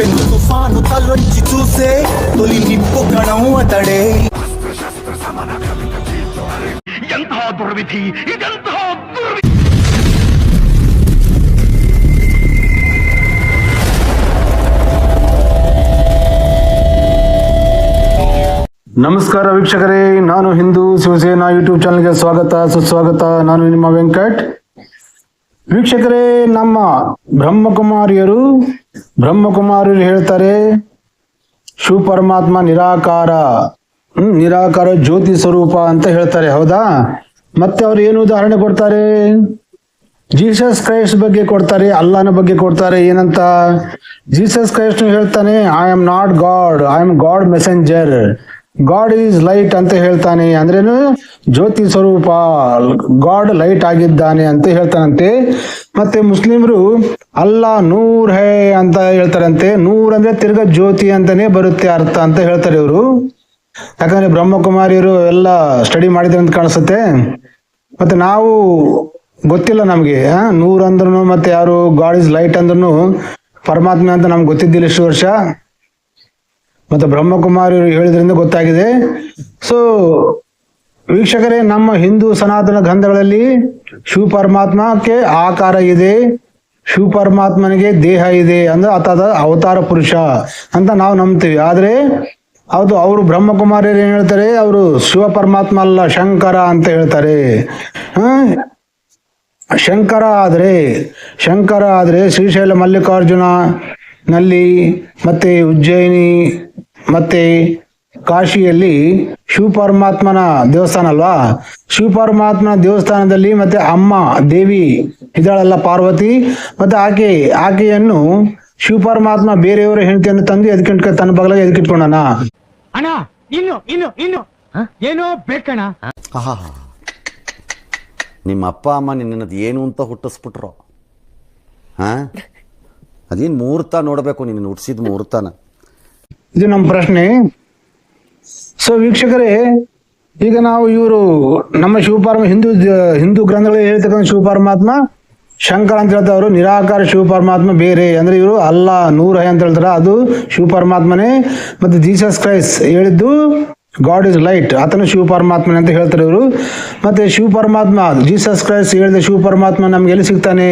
పెను తుఫాను తలొంచి చూసే తొలి నిప్పు కణం అతడే. ఎంత దుర్విధి, ఇదంత దుర్విధి. ನಮಸ್ಕಾರ ವೀಕ್ಷಕರೇ, ನಾನು ಹಿಂದೂ ಶಿವಸೇನಾ ಯೂಟ್ಯೂಬ್ ಚಾನಲ್ಗೆ ಸ್ವಾಗತ ಸುಸ್ವಾಗತ. ನಾನು ನಿಮ್ಮ ವೆಂಕಟ್. ವೀಕ್ಷಕರೇ, ನಮ್ಮ ಬ್ರಹ್ಮಕುಮಾರಿಯರು ಹೇಳ್ತಾರೆ ಶಿವ ಪರಮಾತ್ಮ ನಿರಾಕಾರ ಜ್ಯೋತಿ ಸ್ವರೂಪ ಅಂತ ಹೇಳ್ತಾರೆ, ಹೌದಾ? ಮತ್ತೆ ಅವ್ರು ಏನು ಉದಾಹರಣೆ ಕೊಡ್ತಾರೆ? ಜೀಸಸ್ ಕ್ರೈಸ್ಟ್ ಬಗ್ಗೆ ಕೊಡ್ತಾರೆ, ಅಲ್ಲಾನ ಬಗ್ಗೆ ಕೊಡ್ತಾರೆ. ಏನಂತ? ಜೀಸಸ್ ಕ್ರೈಸ್ಟ್ ಹೇಳ್ತಾನೆ, I am not god, I am god messenger, god is light ಅಂತ ಹೇಳ್ತಾನೆ. ಅಂದ್ರೇನು? ಜ್ಯೋತಿ ಸ್ವರೂಪ, ಗಾಡ್ ಲೈಟ್ ಆಗಿದ್ದಾನೆ ಅಂತ ಹೇಳ್ತಾನಂತೆ. ಮತ್ತೆ ಮುಸ್ಲಿಮರು ಅಲ್ಲಾ ನೂರ್ ಹೇ ಅಂತ ಹೇಳ್ತಾರಂತೆ. ನೂರ್ ಅಂದ್ರೆ ತಿರ್ಗಾ ಜ್ಯೋತಿ ಅಂತಾನೆ ಬರುತ್ತೆ ಅರ್ಥ ಅಂತ ಹೇಳ್ತಾರೆ ಇವರು. ಯಾಕಂದ್ರೆ ಬ್ರಹ್ಮಕುಮಾರಿಯರು ಎಲ್ಲ ಸ್ಟಡಿ ಮಾಡಿದ್ರೆ ಅಂತ ಕಾಣಿಸುತ್ತೆ. ಮತ್ತೆ ನಾವು ಗೊತ್ತಿಲ್ಲ ನಮ್ಗೆ, ನೂರ್ ಅಂದ್ರೂ ಮತ್ತೆ ಯಾರು ಗಾಡ್ ಇಸ್ ಲೈಟ್ ಅಂದ್ರೂ ಪರಮಾತ್ಮ ಅಂತ ನಮ್ಗೆ ಗೊತ್ತಿದ್ದಿಲ್ಲ ಇಷ್ಟು ವರ್ಷ. ಮತ್ತೆ ಬ್ರಹ್ಮಕುಮಾರಿಯರು ಹೇಳಿದ್ರಿಂದ ಗೊತ್ತಾಗಿದೆ. ಸೊ ವೀಕ್ಷಕರೇ, ನಮ್ಮ ಹಿಂದೂ ಸನಾತನ ಗ್ರಂಥಗಳಲ್ಲಿ ಶಿವ ಪರಮಾತ್ಮಕ್ಕೆ ಆಕಾರ ಇದೆ, ಶಿವ ಪರಮಾತ್ಮನಿಗೆ ದೇಹ ಇದೆ, ಅಂದ್ರೆ ಆತದ ಅವತಾರ ಪುರುಷ ಅಂತ ನಾವು ನಂಬ್ತೀವಿ. ಆದ್ರೆ ಹೌದು, ಅವರು ಬ್ರಹ್ಮಕುಮಾರಿಯರು ಏನ್ ಹೇಳ್ತಾರೆ? ಅವರು ಶಿವ ಪರಮಾತ್ಮ ಅಲ್ಲ, ಶಂಕರ ಅಂತ ಹೇಳ್ತಾರೆ. ಶಂಕರ ಆದ್ರೆ ಶ್ರೀಶೈಲ ಮಲ್ಲಿಕಾರ್ಜುನ ನಲ್ಲಿ ಮತ್ತೆ ಉಜ್ಜಯಿನಿ ಮತ್ತೆ ಕಾಶಿಯಲ್ಲಿ ಶಿವ ಪರಮಾತ್ಮನ ದೇವಸ್ಥಾನ ಅಲ್ವಾ? ಶಿವ ಪರಮಾತ್ಮನ ದೇವಸ್ಥಾನದಲ್ಲಿ ಮತ್ತೆ ಅಮ್ಮ ದೇವಿ ಇದ್ದಾಳಲ್ಲ, ಪಾರ್ವತಿ, ಮತ್ತೆ ಆಕೆಯನ್ನು ಶಿವ ಪರಮಾತ್ಮ ಬೇರೆಯವರ ಹೆಂಡತಿಯನ್ನು ತಂದು ಎದಕ್ಕೆ ತನ್ನ ಬಗಲಾಗ ಎದಕ್ಕಿಟ್ಕೊಂಡನ. ಅಣ್ಣ ಇನ್ನು ಏನೋ ಬೇಕಣ್ಣ. ನಿಮ್ಮ ಅಪ್ಪ ಅಮ್ಮ ನಿನ್ನದು ಏನು ಅಂತ ಹುಟ್ಟಿಸ್ಬಿಟ್ರು. ಅದೇನು ಮುಹೂರ್ತ ನೋಡಬೇಕು, ನಿನ್ನ ಹುಟ್ಟಿಸಿದ ಮುಹೂರ್ತನ. ಇದು ನಮ್ಮ ಪ್ರಶ್ನೆ. ಸೊ ವೀಕ್ಷಕರೇ, ಈಗ ನಾವು ನಮ್ಮ ಹಿಂದೂ ಗ್ರಂಥಗಳಲ್ಲಿ ಹೇಳ್ತಕ್ಕಂಥ ಶಿವ ಪರಮಾತ್ಮ ಶಂಕರ ಅಂತ ಹೇಳ್ತಾರೆ. ಅವರು ನಿರಾಕಾರ ಶಿವ ಪರಮಾತ್ಮ ಬೇರೆ. ಅಂದ್ರೆ ಇವರು ಅಲ್ಲಾ ನೂರ್ ಹೈ ಅಂತ ಹೇಳ್ತಾರ, ಅದು ಶಿವ ಪರಮಾತ್ಮನೇ. ಮತ್ತೆ ಜೀಸಸ್ ಕ್ರೈಸ್ಟ್ ಹೇಳಿದ್ದು ಗಾಡ್ ಇಸ್ ಲೈಟ್, ಆತನು ಶಿವ ಪರಮಾತ್ಮನೆ ಅಂತ ಹೇಳ್ತಾರೆ ಇವರು. ಮತ್ತೆ ಶಿವ ಪರಮಾತ್ಮ, ಜೀಸಸ್ ಕ್ರೈಸ್ಟ್ ಹೇಳಿದ ಶಿವ ಪರಮಾತ್ಮ ನಮ್ಗೆ ಎಲ್ಲಿ ಸಿಗ್ತಾನೆ?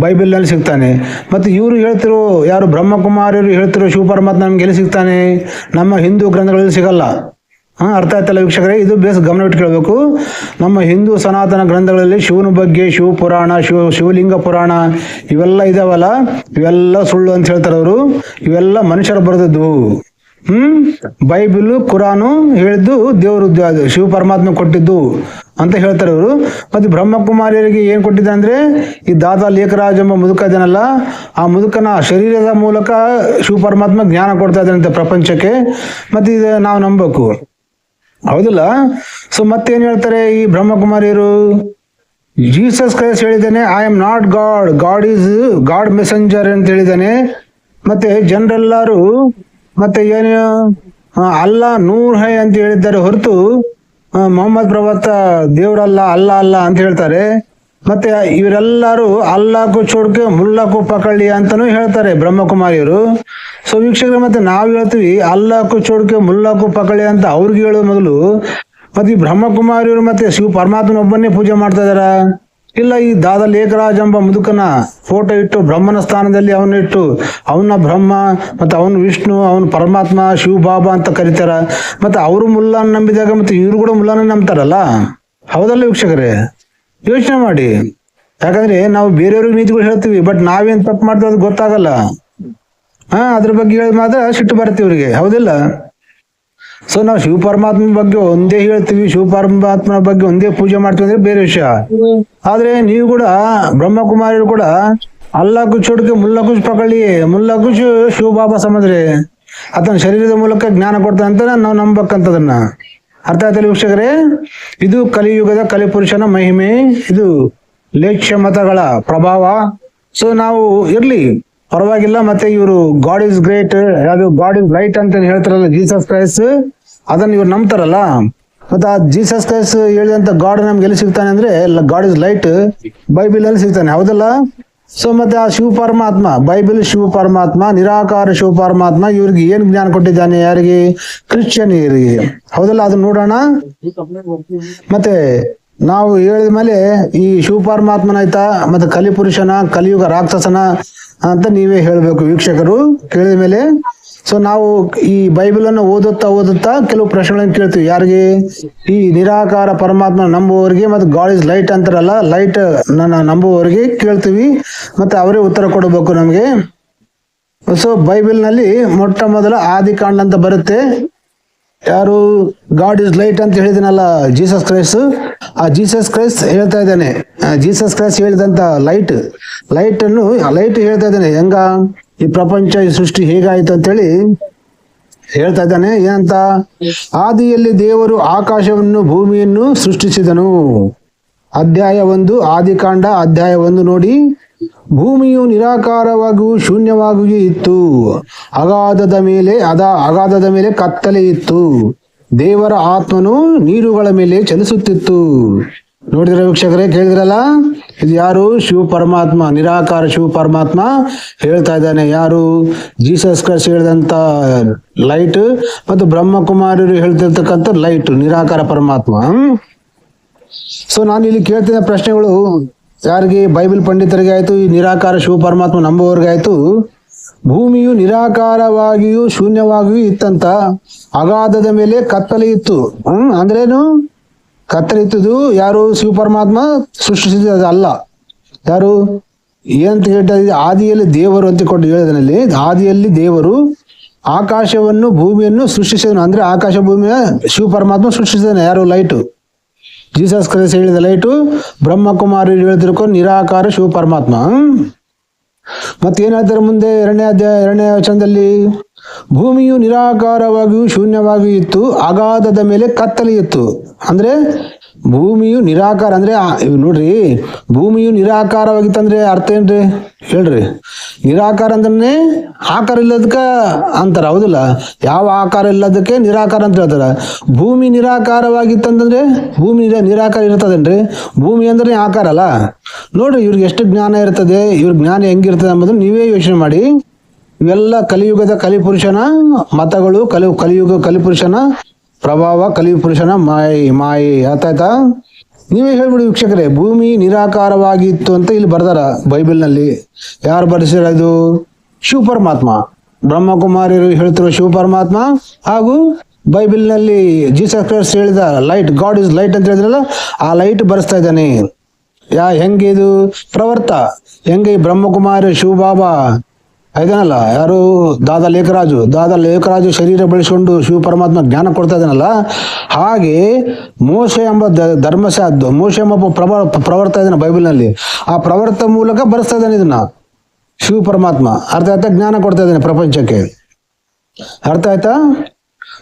ಬೈಬಲ್ ನಲ್ಲಿ ಸಿಗ್ತಾನೆ. ಮತ್ತೆ ಇವರು ಹೇಳ್ತಿರೋ, ಯಾರು ಬ್ರಹ್ಮಕುಮಾರಿಯರು ಹೇಳ್ತಿರೋ ಶಿವ ಪರಮಾತ್ಮ ನಮ್ಗೆ ಎಲ್ಲಿ ಸಿಗ್ತಾನೆ? ನಮ್ಮ ಹಿಂದೂ ಗ್ರಂಥಗಳಲ್ಲಿ ಸಿಗಲ್ಲ. ಅರ್ಥ ಆಯ್ತಲ್ಲ ವೀಕ್ಷಕರೇ? ಇದು ಬೇಸ್ ಗಮನ ಇಟ್ಟು ಕೇಳಬೇಕು. ನಮ್ಮ ಹಿಂದೂ ಸನಾತನ ಗ್ರಂಥಗಳಲ್ಲಿ ಶಿವನ ಬಗ್ಗೆ ಶಿವ ಪುರಾಣ, ಶಿವಲಿಂಗ ಪುರಾಣ ಇವೆಲ್ಲ ಇದಾವಲ್ಲ, ಇವೆಲ್ಲ ಸುಳ್ಳು ಅಂತ ಹೇಳ್ತಾರೆ ಅವರು. ಇವೆಲ್ಲ ಮನುಷ್ಯರು ಬರೆದದ್ದು. ಬೈಬಲ್ ಕುರಾನು ಹೇಳಿದ್ದು ದೇವರು ಶಿವ ಪರಮಾತ್ಮ ಕೊಟ್ಟಿದ್ದು ಅಂತ ಹೇಳ್ತಾರೆ ಇವರು. ಮತ್ತೆ ಬ್ರಹ್ಮಕುಮಾರಿಯರಿಗೆ ಏನ್ ಕೊಟ್ಟಿದ್ದ ಅಂದ್ರೆ, ಈ ದಾದಾ ಲೇಖರಾಜ್ ಎಂಬ ಮುದುಕ ಇದನ್ನಲ್ಲ, ಆ ಮುದುಕನ ಶರೀರದ ಮೂಲಕ ಶಿವ ಪರಮಾತ್ಮ ಜ್ಞಾನ ಕೊಡ್ತಾ ಇದ್ದಾರಂತೆ ಪ್ರಪಂಚಕ್ಕೆ. ಮತ್ತೆ ಇದು ನಾವು ನಂಬಬೇಕು, ಹೌದಿಲ್ಲ? ಸೊ ಮತ್ತೇನ್ ಹೇಳ್ತಾರೆ ಈ ಬ್ರಹ್ಮಕುಮಾರಿಯರು? ಜೀಸಸ್ ಕ್ರೈಸ್ಟ್ ಹೇಳಿದ್ದಾನೆ, I am not god, god is god messenger ಅಂತ ಹೇಳಿದ್ದಾನೆ. ಮತ್ತೆ ಜನರೆಲ್ಲರೂ ಮತ್ತೆ ಏನು ಅಲ್ಲಾ ನೂರ್ ಹೈ ಅಂತ ಹೇಳಿದ್ದಾರೆ ಹೊರತು ಮೊಹಮ್ಮದ್ ಪ್ರವಕ್ತ ದೇವರಲ್ಲ, ಅಲ್ಲ ಅಂತ ಹೇಳ್ತಾರೆ. ಮತ್ತೆ ಇವರೆಲ್ಲರೂ ಅಲ್ಲಾಕು ಚೋಡ್ಕೆ ಮುಲ್ಲಾಕು ಪಕಳ್ಳಿ ಅಂತಾನು ಹೇಳ್ತಾರೆ ಬ್ರಹ್ಮಕುಮಾರಿಯರು. ಸೊ ವೀಕ್ಷಕರೇ, ಮತ್ತೆ ನಾವ್ ಹೇಳ್ತೀವಿ ಅಲ್ಲಾಕು ಚೋಡ್ಕೆ ಮುಲ್ಲಾಕು ಪಕಳ್ಳಿ ಅಂತ ಅವ್ರಿಗೆ ಹೇಳೋ ಮೊದಲು, ಮತ್ತೆ ಈ ಬ್ರಹ್ಮಕುಮಾರಿಯವರು ಮತ್ತೆ ಶಿವ ಪರಮಾತ್ಮನ ಒಬ್ಬನ್ನೇ ಪೂಜೆ ಮಾಡ್ತಾ ಇದಾರ? ಇಲ್ಲ, ಈ ದಾದಾ ಲೇಖರಾಜ್ ಎಂಬ ಮುದುಕನ ಫೋಟೋ ಇಟ್ಟು ಬ್ರಹ್ಮನ ಸ್ಥಾನದಲ್ಲಿ ಅವನಿಟ್ಟು ಅವನ ಬ್ರಹ್ಮ ಮತ್ತೆ ಅವನು ವಿಷ್ಣು, ಅವನು ಪರಮಾತ್ಮ, ಶಿವ ಬಾಬಾ ಅಂತ ಕರೀತಾರ. ಮತ್ತೆ ಅವರು ಮುಲ್ಲಾನ ನಂಬಿದಾಗ ಮತ್ತೆ ಇವ್ರು ಕೂಡ ಮುಲ್ಲಾನ ನಂಬ್ತಾರಲ್ಲ, ಹೌದಲ್ಲ ವೀಕ್ಷಕರೇ? ಯೋಚನೆ ಮಾಡಿ. ಯಾಕಂದ್ರೆ ನಾವು ಬೇರೆಯವ್ರಿಗೆ ನೀತಿಗಳು ಹೇಳ್ತೀವಿ, ಬಟ್ ನಾವೇನ್ ತಪ್ಪು ಮಾಡ್ತೀವಿ ಅದು ಗೊತ್ತಾಗಲ್ಲ. ಅದ್ರ ಬಗ್ಗೆ ಹೇಳಿ ಮಾತ್ರ ಸಿಟ್ಟು ಬರ್ತೀವಿ ಇವ್ರಿಗೆ, ಹೌದಿಲ್ಲ? ಸೊ ನಾವು ಶಿವ ಪರಮಾತ್ಮ ಬಗ್ಗೆ ಒಂದೇ ಹೇಳ್ತೀವಿ, ಶಿವ ಪರಮಾತ್ಮನ ಬಗ್ಗೆ ಒಂದೇ ಪೂಜೆ ಮಾಡ್ತೀವಿ ಅಂದ್ರೆ ಬೇರೆ ವಿಷಯ. ಆದ್ರೆ ನೀವು ಕೂಡ ಬ್ರಹ್ಮಕುಮಾರಿಯರು ಕೂಡ ಅಲ್ಲಾ ಕುಚ್ ಹೊಡ್ಕೆ ಮುಲ್ಲಾ ಕುಚ್ ಪಕಳಿ, ಮುಲ್ಲಾ ಕುಚ್ ಶಿವ ಬಾಬಾ ಸಮದ್ರೆ ಆತನ ಶರೀರದ ಮೂಲಕ ಜ್ಞಾನ ಕೊಡ್ತಾನೆ ಅಂತ ನಾವು ನಂಬಕ್ಕಂತದನ್ನ. ಅರ್ಥ ಆಯ್ತಲ್ಲ ವೀಕ್ಷಕರೇ? ಇದು ಕಲಿಯುಗದ ಕಲಿಪುರುಷನ ಮಹಿಮೆ, ಇದು ಲೇಖ್ಯ ಮತಗಳ ಪ್ರಭಾವ. ಸೊ ನಾವು ಇರ್ಲಿ ಪರವಾಗಿಲ್ಲ. ಮತ್ತೆ ಇವರು ಗಾಡ್ ಇಸ್ ಗ್ರೇಟ್, ಯಾವುದು ಗಾಡ್ ಇಸ್ ಲೈಟ್ ಅಂತ ಹೇಳ್ತಾರಲ್ಲ ಜೀಸಸ್ ಕ್ರೈಸ್ಟ್, ಅದನ್ನ ಇವ್ರು ನಂಬ್ತಾರಲ್ಲ. ಮತ್ತೆ ಆ ಜೀಸಸ್ ಕ್ರೈಸ್ಟ್ ಹೇಳಿದಂತ ಗಾಡ್ ನಮ್ಗೆ ಎಲ್ಲಿ ಸಿಗ್ತಾನೆ ಅಂದ್ರೆ ಗಾಡ್ ಇಸ್ ಲೈಟ್ ಬೈಬಲ್ ಅಲ್ಲಿ ಸಿಗ್ತಾನೆ, ಹೌದಲ್ಲ? ಸೊ ಮತ್ತೆ ಆ ಶಿವ ಪರಮಾತ್ಮ, ಬೈಬಲ್ ಶಿವ ಪರಮಾತ್ಮ, ನಿರಾಕಾರ ಶಿವ ಪರಮಾತ್ಮ, ಇವ್ರಿಗೆ ಏನ್ ಜ್ಞಾನ ಕೊಟ್ಟಿದ್ದಾನೆ? ಯಾರಿಗೆ? ಕ್ರಿಶ್ಚಿಯನಿಯರಿಗೆ. ಹೌದಲ್ಲ? ಅದನ್ನ ನೋಡೋಣ. ಮತ್ತೆ ನಾವು ಹೇಳಿದ ಮೇಲೆ ಈ ಶಿವ ಪರಮಾತ್ಮನ ಆಯ್ತಾ, ಮತ್ತೆ ಕಲಿಪುರುಷನ, ಕಲಿಯುಗ ರಾಕ್ಷಸನ ಅಂತ ನೀವೇ ಹೇಳ್ಬೇಕು ವೀಕ್ಷಕರು, ಕೇಳಿದ ಮೇಲೆ. ಸೊ ನಾವು ಈ ಬೈಬಲ್ ಅನ್ನು ಓದುತ್ತಾ ಕೆಲವು ಪ್ರಶ್ನೆಗಳನ್ನು ಕೇಳ್ತೀವಿ. ಯಾರಿಗೆ? ಈ ನಿರಾಕಾರ ಪರಮಾತ್ಮ ನಂಬುವವರಿಗೆ, ಮತ್ತೆ ಗಾಡ್ ಇಸ್ ಲೈಟ್ ಅಂತಾರಲ್ಲ, ಲೈಟ್ ನಂಬುವವರಿಗೆ ಕೇಳ್ತೀವಿ, ಮತ್ತೆ ಅವರೇ ಉತ್ತರ ಕೊಡಬೇಕು ನಮಗೆ. ಸೊ ಬೈಬಲ್ ನಲ್ಲಿ ಮೊಟ್ಟ ಮೊದಲ ಆದಿಕಾಂಡ ಅಂತ ಬರುತ್ತೆ. ಯಾರು? ಗಾಡ್ ಇಸ್ ಲೈಟ್ ಅಂತ ಹೇಳಿದನಲ್ಲ ಜೀಸಸ್ ಕ್ರೈಸ್ಟ್. ಆ ಜೀಸಸ್ ಕ್ರೈಸ್ಟ್ ಹೇಳ್ತಾ ಇದ್ದಾನೆ, ಜೀಸಸ್ ಕ್ರೈಸ್ಟ್ ಹೇಳಿದಂತ ಲೈಟ್ ಹೇಳ್ತಾ ಇದ್ದಾನೆ. ಹೆಂಗ ಈ ಪ್ರಪಂಚ, ಈ ಸೃಷ್ಟಿ ಹೇಗಾಯ್ತು ಅಂತೇಳಿ ಹೇಳ್ತಾ ಇದ್ದಾನೆ. ಏನಂತ? ಆದಿಯಲ್ಲಿ ದೇವರು ಆಕಾಶವನ್ನು ಭೂಮಿಯನ್ನು ಸೃಷ್ಟಿಸಿದನು. ಅಧ್ಯಾಯ 1 ಆದಿಕಾಂಡ ಅಧ್ಯಾಯ 1 ನೋಡಿ. ಭೂಮಿಯು ನಿರಾಕಾರವಾಗಿಯೂ ಶೂನ್ಯವಾಗಿಯೂ ಇತ್ತು. ಅಗಾಧದ ಮೇಲೆ ಕತ್ತಲೆ ಇತ್ತು. ದೇವರ ಆತ್ಮನು ನೀರುಗಳ ಮೇಲೆ ಚಲಿಸುತ್ತಿತ್ತು. ನೋಡಿದ್ರೆ ವೀಕ್ಷಕರೇ, ಕೇಳಿದ್ರಲ್ಲ? ಇದು ಯಾರು? ಶಿವ ಪರಮಾತ್ಮ, ನಿರಾಕಾರ ಶಿವ ಪರಮಾತ್ಮ ಹೇಳ್ತಾ ಇದ್ದಾನೆ. ಯಾರು? ಜೀಸಸ್ ಕ್ರೈಸ್ಟ್ ಹೇಳಿದಂತ ಲೈಟ್, ಮತ್ತು ಬ್ರಹ್ಮಕುಮಾರರು ಹೇಳ್ತಿರ್ತಕ್ಕಂಥ ಲೈಟ್, ನಿರಾಕಾರ ಪರಮಾತ್ಮ. ಸೊ ನಾನು ಇಲ್ಲಿ ಕೇಳ್ತಿದ್ದ ಪ್ರಶ್ನೆಗಳು ಯಾರಿಗೆ? ಬೈಬಲ್ ಪಂಡಿತರಿಗೆ ಆಯ್ತು, ಈ ನಿರಾಕಾರ ಶಿವ ಪರಮಾತ್ಮ ನಂಬುವವರಿಗೆ ಆಯ್ತು. ಭೂಮಿಯು ನಿರಾಕಾರವಾಗಿಯೂ ಶೂನ್ಯವಾಗಿಯೂ ಇತ್ತಂತ, ಅಗಾಧದ ಮೇಲೆ ಕತ್ತಲೆ ಇತ್ತು. ಅಂದ್ರೇನು? ಕತ್ತಲೆ ಇತ್ತದು ಯಾರು? ಶಿವ ಪರಮಾತ್ಮ ಸೃಷ್ಟಿಸಿದ ಅಲ್ಲ. ಯಾರು? ಏನಂತ ಹೇಳ್ತಾ? ಆದಿಯಲ್ಲಿ ದೇವರು ಅಂತ ಕೊಟ್ಟು ಹೇಳಿದನಲ್ಲಿ, ಆದಿಯಲ್ಲಿ ದೇವರು ಆಕಾಶವನ್ನು ಭೂಮಿಯನ್ನು ಸೃಷ್ಟಿಸಿದನು. ಅಂದ್ರೆ ಆಕಾಶ ಭೂಮಿಯ ಶಿವ ಪರಮಾತ್ಮ ಸೃಷ್ಟಿಸಿದಾನೆ. ಯಾರು? ಲೈಟು. ಜೀಸಸ್ ಕ್ರೈಸ್ಟ್ ಹೇಳಿದ ಲೈಟು, ಬ್ರಹ್ಮಕುಮಾರಿ ಹೇಳ್ತಿರ್ಕೊಂಡು ನಿರಾಕಾರ ಶಿವ ಪರಮಾತ್ಮ. ಮತ್ತೇನ್ ಹೇಳ್ತಾರೆ ಮುಂದೆ? 2ನೇ ವಚನದಲ್ಲಿ, ಭೂಮಿಯು ನಿರಾಕಾರವಾಗಿಯೂ ಶೂನ್ಯವಾಗಿಯೂ ಇತ್ತು, ಅಗಾಧದ ಮೇಲೆ ಕತ್ತಲೆ ಇತ್ತು. ಅಂದ್ರೆ ಭೂಮಿಯು ನಿರಾಕಾರ ಅಂದ್ರೆ ನೋಡ್ರಿ, ಭೂಮಿಯು ನಿರಾಕಾರವಾಗಿತ್ತಂದ್ರೆ ಅರ್ಥ ಏನ್ರಿ ಹೇಳ್ರಿ? ನಿರಾಕಾರ ಅಂದ್ರೆ ಆಕಾರ ಇಲ್ಲದಕ್ಕ ಅಂತಾರ, ಹೌದಿಲ್ಲ? ಯಾವ ಆಕಾರ ಇಲ್ಲದಕ್ಕೆ ನಿರಾಕಾರ ಅಂತ ಹೇಳ್ತಾರ. ಭೂಮಿ ನಿರಾಕಾರವಾಗಿತ್ತಂದ್ರೆ ಭೂಮಿ ನಿರಾಕಾರ ಇರ್ತದೇನ್ರಿ? ಭೂಮಿ ಅಂದ್ರೆ ಆಕಾರ ಅಲ್ಲ. ನೋಡ್ರಿ ಇವ್ರಿಗೆ ಎಷ್ಟು ಜ್ಞಾನ ಇರ್ತದೆ, ಇವ್ರ ಜ್ಞಾನ ಹೆಂಗಿರ್ತದೆ ಅನ್ನೋದನ್ನ ನೀವೇ ಯೋಚನೆ ಮಾಡಿ. ಇವೆಲ್ಲ ಕಲಿಯುಗದ ಕಲಿಪುರುಷನ ಮತಗಳು, ಕಲಿಯುಗ ಕಲಿಪುರುಷನ ಪ್ರಭಾವ, ಕಲಿಪುರುಷನ ಮಾಯಿ. ಆಯ್ತಾ? ನೀವೇ ಹೇಳ್ಬಿಡಿ ವೀಕ್ಷಕರೇ. ಭೂಮಿ ನಿರಾಕಾರವಾಗಿತ್ತು ಅಂತ ಇಲ್ಲಿ ಬರ್ದಾರ ಬೈಬಲ್ನಲ್ಲಿ. ಯಾರು ಬರೆಸಿರ? ಇದು ಶಿವ ಪರಮಾತ್ಮ, ಬ್ರಹ್ಮಕುಮಾರಿಯರು ಹೇಳ್ತಿರೋ ಶಿವ ಪರಮಾತ್ಮ, ಹಾಗೂ ಬೈಬಲ್ನಲ್ಲಿ ಜೀಸಸ್ ಕ್ರೈಸ್ಟ್ ಹೇಳಿದ ಲೈಟ್, ಗಾಡ್ ಇಸ್ ಲೈಟ್ ಅಂತ ಹೇಳಿದ್ರಲ್ಲ, ಆ ಲೈಟ್ ಬರೆಸ್ತಾ ಇದ್ದಾನೆ. ಹೆಂಗೆ ಇದು ಪ್ರವರ್ತ? ಹೆಂಗೆ ಈ ಬ್ರಹ್ಮಕುಮಾರಿ ಶಿವಬಾಬಾ ಇದನ್ನಲ್ಲ, ಯಾರು? ದಾದಾ ಲೇಖರಾಜು ಶರೀರ ಬೆಳೆಸ್ಕೊಂಡು ಶಿವ ಪರಮಾತ್ಮ ಜ್ಞಾನ ಕೊಡ್ತಾ ಇದ್ದಾನಲ್ಲ, ಹಾಗೆ ಮೋಶೆ ಎಂಬ ಮೋಶೆ ಎಂಬ ಪ್ರವರ್ತ ಇದ್ದಾನೆ ಬೈಬಲ್ನಲ್ಲಿ. ಆ ಪ್ರವರ್ತ ಮೂಲಕ ಬರೆಸ್ತಾ ಇದ್ದಾನೆ ಇದನ್ನ ಶಿವ ಪರಮಾತ್ಮ. ಅರ್ಥ ಆಯ್ತಾ? ಜ್ಞಾನ ಕೊಡ್ತಾ ಇದ್ದಾನೆ ಪ್ರಪಂಚಕ್ಕೆ. ಅರ್ಥ ಆಯ್ತಾ?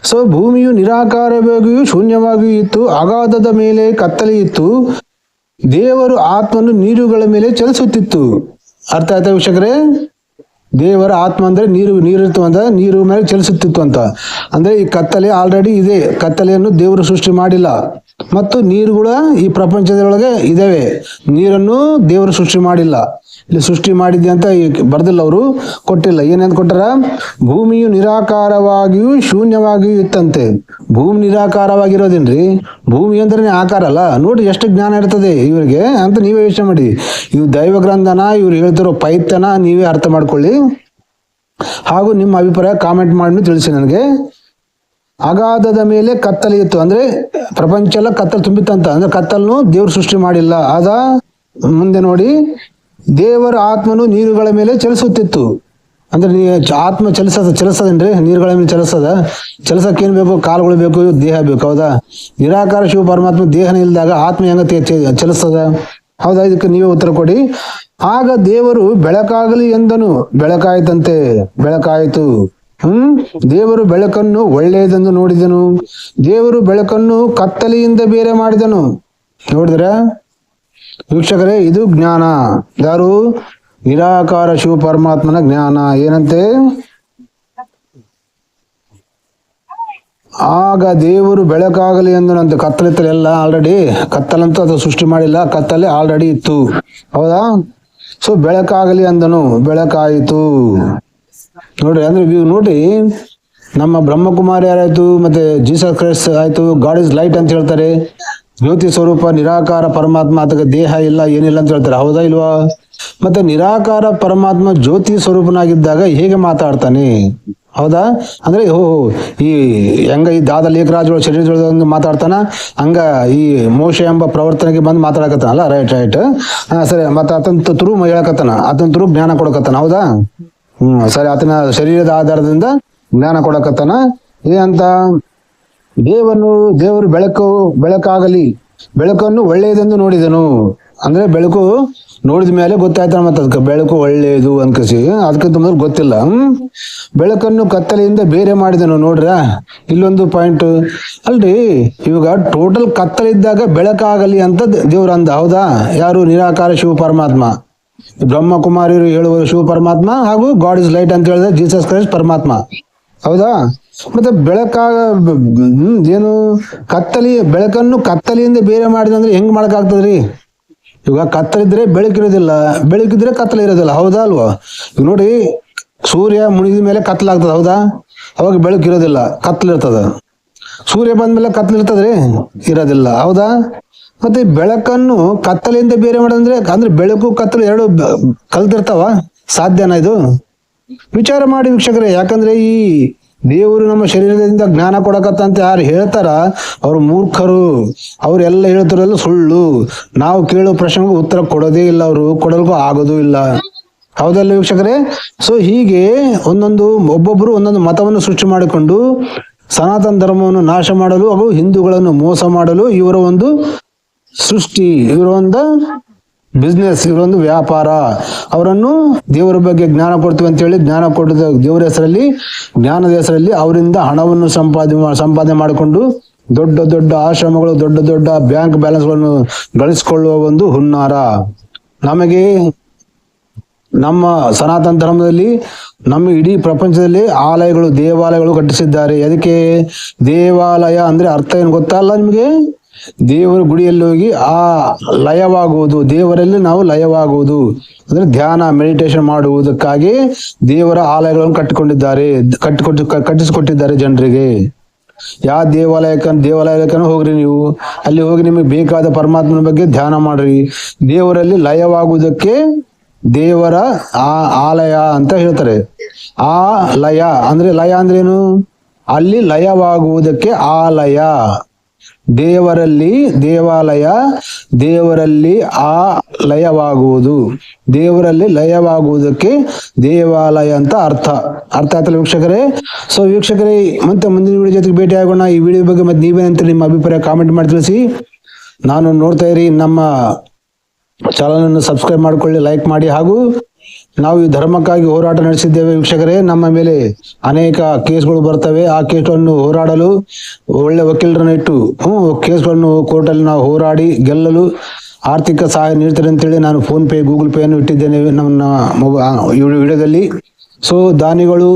ಸೊ ಭೂಮಿಯು ನಿರಾಕಾರವಾಗಿಯೂ ಶೂನ್ಯವಾಗಿಯೂ ಇತ್ತು, ಅಗಾಧದ ಮೇಲೆ ಕತ್ತಲೆ ಇತ್ತು, ದೇವರು ಆತ್ಮನು ನೀರುಗಳ ಮೇಲೆ ಚಲಿಸುತ್ತಿತ್ತು. ಅರ್ಥ ಆಯ್ತಾ ವೀಕ್ಷಕರೇ? ದೇವರ ಆತ್ಮ ಅಂದ್ರೆ ನೀರಿತ್ತು ಅಂತ, ನೀರು ಮೇಲೆ ಚಲಿಸುತ್ತಿತ್ತು ಅಂತ. ಅಂದ್ರೆ ಈ ಕತ್ತಲೆ ಆಲ್ರೆಡಿ ಇದೆ, ಕತ್ತಲೆಯನ್ನು ದೇವರು ಸೃಷ್ಟಿ ಮಾಡಿಲ್ಲ. ಮತ್ತು ನೀರುಗಳ ಈ ಪ್ರಪಂಚದೊಳಗೆ ಇದಾವೆ, ನೀರನ್ನು ದೇವರು ಸೃಷ್ಟಿ ಮಾಡಿಲ್ಲ. ಇಲ್ಲಿ ಸೃಷ್ಟಿ ಮಾಡಿದ್ದೆ ಅಂತ ಬರ್ದಿಲ್ಲ, ಅವರು ಕೊಟ್ಟಿಲ್ಲ. ಏನಂತ ಕೊಟ್ಟಾರ? ಭೂಮಿಯು ನಿರಾಕಾರವಾಗಿಯೂ ಶೂನ್ಯವಾಗಿಯೂ ಇತ್ತಂತೆ. ಭೂಮಿ ನಿರಾಕಾರವಾಗಿರೋದೇನ್ರಿ? ಭೂಮಿ ಅಂದ್ರೆ ಆಕಾರ ಅಲ್ಲ. ನೋಡಿ ಎಷ್ಟು ಜ್ಞಾನ ಇರ್ತದೆ ಇವರಿಗೆ ಅಂತ ನೀವೇ ಯೋಚನೆ ಮಾಡಿ. ಇವು ದೈವ ಗ್ರಂಥನ, ಇವ್ರು ಹೇಳ್ತಿರೋ ಪೈತ್ಯನ ನೀವೇ ಅರ್ಥ ಮಾಡ್ಕೊಳ್ಳಿ. ಹಾಗೂ ನಿಮ್ಮ ಅಭಿಪ್ರಾಯ ಕಾಮೆಂಟ್ ಮಾಡಿ ತಿಳಿಸಿ ನನಗೆ. ಅಗಾಧದ ಮೇಲೆ ಕತ್ತಲೆ ಇತ್ತು ಅಂದ್ರೆ ಪ್ರಪಂಚ ಎಲ್ಲ ಕತ್ತಲು ತುಂಬಿತ್ತಂತ. ಅಂದ್ರೆ ಕತ್ತಲನ್ನು ದೇವ್ರು ಸೃಷ್ಟಿ ಮಾಡಿಲ್ಲ. ಆದ ಮುಂದೆ ನೋಡಿ, ದೇವರ ಆತ್ಮನು ನೀರುಗಳ ಮೇಲೆ ಚಲಿಸುತ್ತಿತ್ತು. ಅಂದ್ರೆ ಆತ್ಮ ಚಲಿಸದೇನ್ರಿ? ನೀರುಗಳ ಮೇಲೆ ಚಲಿಸಕ್ಕೆ ಏನ್ ಬೇಕು? ಕಾಲುಗಳು ಬೇಕು, ದೇಹ ಬೇಕು, ಹೌದಾ? ನಿರಾಕಾರ ಶಿವ ಪರಮಾತ್ಮ ದೇಹನ ಇಲ್ದಾಗ ಆತ್ಮ ಹೆಂಗ ಚಲಿಸ್ತದ? ಹೌದಾ? ಇದಕ್ಕೆ ನೀವೇ ಉತ್ತರ ಕೊಡಿ. ಆಗ ದೇವರು ಬೆಳಕಾಗಲಿ ಎಂದನು, ಬೆಳಕಾಯ್ತಂತೆ, ಬೆಳಕಾಯಿತು. ದೇವರು ಬೆಳಕನ್ನು ಒಳ್ಳೆಯದೆಂದು ನೋಡಿದನು, ದೇವರು ಬೆಳಕನ್ನು ಕತ್ತಲೆಯಿಂದ ಬೇರೆ ಮಾಡಿದನು. ನೋಡಿದ್ರ ವೀಕ್ಷಕರೇ, ಇದು ಜ್ಞಾನ. ಯಾರು? ನಿರಾಕಾರ ಶಿವ ಪರಮಾತ್ಮನ ಜ್ಞಾನ. ಏನಂತೆ? ಆಗ ದೇವರು ಬೆಳಕಾಗಲಿ ಎಂದನಂತೆ. ಕತ್ತಲಿತ್ತಲೆಲ್ಲ ಆಲ್ರೆಡಿ, ಕತ್ತಲಂತೂ ಅದು ಸೃಷ್ಟಿ ಮಾಡಿಲ್ಲ, ಕತ್ತಲೆ ಆಲ್ರೆಡಿ ಇತ್ತು, ಹೌದಾ? ಸೊ ಬೆಳಕಾಗಲಿ ಅಂದನು, ಬೆಳಕಾಯಿತು. ನೋಡ್ರಿ, ಅಂದ್ರೆ ಈಗ ನೋಡಿ, ನಮ್ಮ ಬ್ರಹ್ಮಕುಮಾರಿ ಯಾರಾಯ್ತು, ಮತ್ತೆ ಜೀಸಸ್ ಕ್ರೈಸ್ಟ್ ಆಯ್ತು, ಗಾಡ್ ಇಸ್ ಲೈಟ್ ಅಂತ ಹೇಳ್ತಾರೆ. ಜ್ಯೋತಿ ಸ್ವರೂಪ ನಿರಾಕಾರ ಪರಮಾತ್ಮ, ಅದಕ್ಕೆ ದೇಹ ಇಲ್ಲ ಏನಿಲ್ಲ ಅಂತ ಹೇಳ್ತಾರೆ. ಹೌದಾ ಇಲ್ವಾ? ಮತ್ತೆ ನಿರಾಕಾರ ಪರಮಾತ್ಮ ಜ್ಯೋತಿ ಸ್ವರೂಪನಾಗಿದ್ದಾಗ ಹೇಗೆ ಮಾತಾಡ್ತಾನೆ? ಹೌದಾ? ಅಂದ್ರೆ ಈ ಹೆಂಗ ಈ ದಾದ ಲೇಖರಾಜು ಶರೀರದೊಳಗೆ ಮಾತಾಡ್ತಾನ, ಹಂಗ ಈ ಮೋಶ ಎಂಬ ಪ್ರವರ್ತನೆಗೆ ಬಂದು ಮಾತಾಡಕತ್ತಾನಲ್ಲ. ರೈಟ್. ಸರಿ. ಮತ್ತೆ ಆತನ ತುರು ಹೇಳಕತ್ತಾನ, ಆತನ ತುರು ಜ್ಞಾನ ಕೊಡಕತ್ತಾನ. ಹೌದಾ? ಸರಿ. ಆತನ ಶರೀರದ ಆಧಾರದಿಂದ ಜ್ಞಾನ ಕೊಡಕತ್ತಾನ. ಏನಂತ? ದೇವರು ಬೆಳಕಾಗಲಿ, ಬೆಳಕನ್ನು ಒಳ್ಳೆಯದೆಂದು ನೋಡಿದನು. ಅಂದ್ರೆ ಬೆಳಕು ನೋಡಿದ ಮೇಲೆ ಗೊತ್ತಾಯ್ತಾನ, ಮತ್ತೆ ಅದಕ್ಕೆ ಬೆಳಕು ಒಳ್ಳೆಯದು ಅನ್ಕಸಿ. ಅದಕ್ಕಿಂತ ಮೊದಲು ಗೊತ್ತಿಲ್ಲ. ಬೆಳಕನ್ನು ಕತ್ತಲೆಯಿಂದ ಬೇರೆ ಮಾಡಿದನು. ನೋಡ್ರ, ಇಲ್ಲೊಂದು ಪಾಯಿಂಟ್ ಅಲ್ರಿ. ಇವಾಗ ಟೋಟಲ್ ಕತ್ತಲಿದ್ದಾಗ ಬೆಳಕಾಗಲಿ ಅಂತ ದೇವ್ರ ಅಂದ. ಹೌದಾ? ಯಾರು? ನಿರಾಕಾರ ಶಿವ ಪರಮಾತ್ಮ. ಬ್ರಹ್ಮಕುಮಾರಿಯರು ಹೇಳುವ ಶಿವ ಪರಮಾತ್ಮ ಹಾಗೂ ಗಾಡ್ ಇಸ್ ಲೈಟ್ ಅಂತ ಹೇಳಿದ್ರೆ ಜೀಸಸ್ ಕ್ರೈಸ್ಟ್ ಪರಮಾತ್ಮ. ಹೌದಾ? ಮತ್ತೆ ಏನು ಬೆಳಕನ್ನು ಕತ್ತಲೆಯಿಂದ ಬೇರೆ ಮಾಡಿದಂದ್ರೆ ಹೆಂಗ್ ಮಾಡಕ್ಕಾಗ್ತದ್ರಿ? ಇವಾಗ ಕತ್ತಲಿದ್ರೆ ಬೆಳಕಿರೋದಿಲ್ಲ, ಬೆಳಕಿದ್ರೆ ಕತ್ತಲೆ ಇರೋದಿಲ್ಲ. ಹೌದಾ ಅಲ್ವಾ? ಈಗ ನೋಡಿ, ಸೂರ್ಯ ಮುಳುಗಿದ ಮೇಲೆ ಕತ್ತಲಾಗ್ತದ. ಹೌದಾ? ಅವಾಗ ಬೆಳಕಿರೋದಿಲ್ಲ, ಕತ್ತಲಿರ್ತದ. ಸೂರ್ಯ ಬಂದ್ಮೇಲೆ ಕತ್ತಲಿರ್ತದ್ರಿ? ಇರೋದಿಲ್ಲ. ಹೌದಾ? ಮತ್ತೆ ಬೆಳಕನ್ನು ಕತ್ತಲೆಯಿಂದ ಬೇರೆ ಮಾಡೋದಂದ್ರೆ, ಅಂದ್ರೆ ಬೆಳಕು ಕತ್ತಲು ಎರಡು ಕಲ್ತಿರ್ತಾವ? ಸಾಧ್ಯನಾ ಇದು? ವಿಚಾರ ಮಾಡಿ ವೀಕ್ಷಕರೇ. ಯಾಕಂದ್ರೆ ಈ ದೇವರು ನಮ್ಮ ಶರೀರದಿಂದ ಜ್ಞಾನ ಕೊಡಕತ್ತಂತ ಯಾರು ಹೇಳ್ತಾರ ಅವ್ರು ಮೂರ್ಖರು. ಅವ್ರೆಲ್ಲ ಹೇಳ್ತಾರಲ್ಲ ಸುಳ್ಳು. ನಾವು ಕೇಳೋ ಪ್ರಶ್ನೆಗೂ ಉತ್ತರ ಕೊಡೋದೇ ಇಲ್ಲ, ಅವರು ಕೊಡಲ್ಗೂ ಆಗೋದೂ ಇಲ್ಲ. ಹೌದಲ್ಲ ವೀಕ್ಷಕರೇ? ಸೊ ಹೀಗೆ ಒಬ್ಬೊಬ್ಬರು ಒಂದೊಂದು ಮತವನ್ನು ಸೃಷ್ಟಿ ಮಾಡಿಕೊಂಡು ಸನಾತನ ಧರ್ಮವನ್ನು ನಾಶ ಮಾಡಲು ಹಾಗೂ ಹಿಂದೂಗಳನ್ನು ಮೋಸ ಮಾಡಲು ಇವರ ಒಂದು ಸೃಷ್ಟಿ, ಇವರ ಒಂದು ಬಿಸ್ನೆಸ್, ಇವರೊಂದು ವ್ಯಾಪಾರ. ಅವರನ್ನು ದೇವರ ಬಗ್ಗೆ ಜ್ಞಾನ ಕೊಡ್ತೀವಿ ಅಂತೇಳಿ ಜ್ಞಾನ ಕೊಟ್ಟಿದ್ದ ದೇವರ ಹೆಸರಲ್ಲಿ, ಜ್ಞಾನದ ಹೆಸರಲ್ಲಿ ಅವರಿಂದ ಹಣವನ್ನು ಸಂಪಾದನೆ ಮಾಡಿಕೊಂಡು ದೊಡ್ಡ ದೊಡ್ಡ ಆಶ್ರಮಗಳು, ದೊಡ್ಡ ದೊಡ್ಡ ಬ್ಯಾಂಕ್ ಬ್ಯಾಲೆನ್ಸ್ಗಳನ್ನು ಗಳಿಸಿಕೊಳ್ಳುವ ಒಂದು ಹುನ್ನಾರ. ನಮಗೆ ನಮ್ಮ ಸನಾತನ ಧರ್ಮದಲ್ಲಿ, ನಮ್ಮ ಇಡೀ ಪ್ರಪಂಚದಲ್ಲಿ ಆಲಯಗಳು, ದೇವಾಲಯಗಳು ಕಟ್ಟಿಸಿದ್ದಾರೆ. ಅದಕ್ಕೆ ದೇವಾಲಯ ಅಂದ್ರೆ ಅರ್ಥ ಏನು ಗೊತ್ತಲ್ಲ ನಿಮಗೆ? ದೇವರ ಗುಡಿಯಲ್ಲಿ ಹೋಗಿ ಆ ಲಯವಾಗುವುದು, ದೇವರಲ್ಲಿ ನಾವು ಲಯವಾಗುವುದು ಅಂದ್ರೆ ಧ್ಯಾನ, ಮೆಡಿಟೇಷನ್ ಮಾಡುವುದಕ್ಕಾಗಿ ದೇವರ ಆಲಯಗಳನ್ನು ಕಟ್ಟಿಸಿಕೊಟ್ಟಿದ್ದಾರೆ ಜನರಿಗೆ. ಯಾವ ದೇವಾಲಯಕ್ಕೂ ಹೋಗ್ರಿ ನೀವು, ಅಲ್ಲಿ ಹೋಗಿ ನಿಮಗೆ ಬೇಕಾದ ಪರಮಾತ್ಮನ ಬಗ್ಗೆ ಧ್ಯಾನ ಮಾಡ್ರಿ. ದೇವರಲ್ಲಿ ಲಯವಾಗುವುದಕ್ಕೆ ದೇವರ ಆಲಯ ಅಂತ ಹೇಳ್ತಾರೆ. ಆ ಲಯ ಅಂದ್ರೆ ಏನು? ಅಲ್ಲಿ ಲಯವಾಗುವುದಕ್ಕೆ ಆಲಯ. ದೇವರಲ್ಲಿ ದೇವಾಲಯ, ದೇವರಲ್ಲಿ ಆ ಲಯವಾಗುವುದು, ದೇವರಲ್ಲಿ ಲಯವಾಗುವುದಕ್ಕೆ ದೇವಾಲಯ ಅಂತ ಅರ್ಥ ಆಯ್ತಲ್ಲ ವೀಕ್ಷಕರೇ? ಸೊ ವೀಕ್ಷಕರೇ, ಮತ್ತೆ ಮುಂದಿನ ವಿಡಿಯೋ ಜೊತೆಗೆ ಭೇಟಿ ಆಗೋಣ. ಈ ವಿಡಿಯೋ ಬಗ್ಗೆ ಮತ್ತೆ ನೀವೇನಂತ ನಿಮ್ಮ ಅಭಿಪ್ರಾಯ ಕಾಮೆಂಟ್ ಮಾಡಿ ತಿಳಿಸಿ. ನಾನು ನೋಡ್ತಾ ಇರಿ, ನಮ್ಮ ಚಾನಲ್ ಅನ್ನು ಸಬ್ಸ್ಕ್ರೈಬ್ ಮಾಡಿಕೊಳ್ಳಿ, ಲೈಕ್ ಮಾಡಿ. ಹಾಗೂ ನಾವು ಈ ಧರ್ಮಕ್ಕಾಗಿ ಹೋರಾಟ ನಡೆಸಿದ್ದೇವೆ ವೀಕ್ಷಕರೇ. ನಮ್ಮ ಮೇಲೆ ಅನೇಕ ಕೇಸ್ಗಳು ಬರ್ತವೆ. ಆ ಕೇಸ್ಗಳನ್ನು ಹೋರಾಡಲು ಒಳ್ಳೆ ವಕೀಲರನ್ನು ಇಟ್ಟು ಕೇಸ್ಗಳನ್ನು ಕೋರ್ಟಲ್ಲಿ ನಾವು ಹೋರಾಡಿ ಗೆಲ್ಲಲು ಆರ್ಥಿಕ ಸಹಾಯ ನೀಡ್ತಾರೆ ಅಂತೇಳಿ ನಾನು ಫೋನ್ ಪೇ, ಗೂಗಲ್ ಪೇ ಅನ್ನು ಇಟ್ಟಿದ್ದೇನೆ ನಮ್ಮ ವಿಡಿಯೋದಲ್ಲಿ. ಸೊ ದಾನಿಗಳು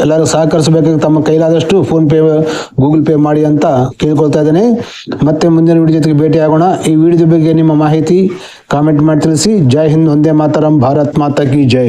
ಎಲ್ಲರೂ ಸಹಕರಿಸಬೇಕಾಗಿ ತಮ್ಮ ಕೈಲಾದಷ್ಟು ಫೋನ್ ಪೇ, ಗೂಗಲ್ ಪೇ ಮಾಡಿ ಅಂತ ಕೇಳ್ಕೊಳ್ತಾ ಇದ್ದೇನೆ. ಮತ್ತೆ ಮುಂದಿನ ವಿಡಿಯೋ ಜೊತೆಗೆ ಭೇಟಿ ಆಗೋಣ. ಈ ವಿಡಿಯೋದ ಬಗ್ಗೆ ನಿಮ್ಮ ಮಾಹಿತಿ ಕಾಮೆಂಟ್ ಮಾಡಿ ತಿಳಿಸಿ. ಜೈ ಹಿಂದ್, ವಂದೇ ಮಾತರಂ, ಭಾರತ್ ಮಾತಾ ಕಿ ಜೈ.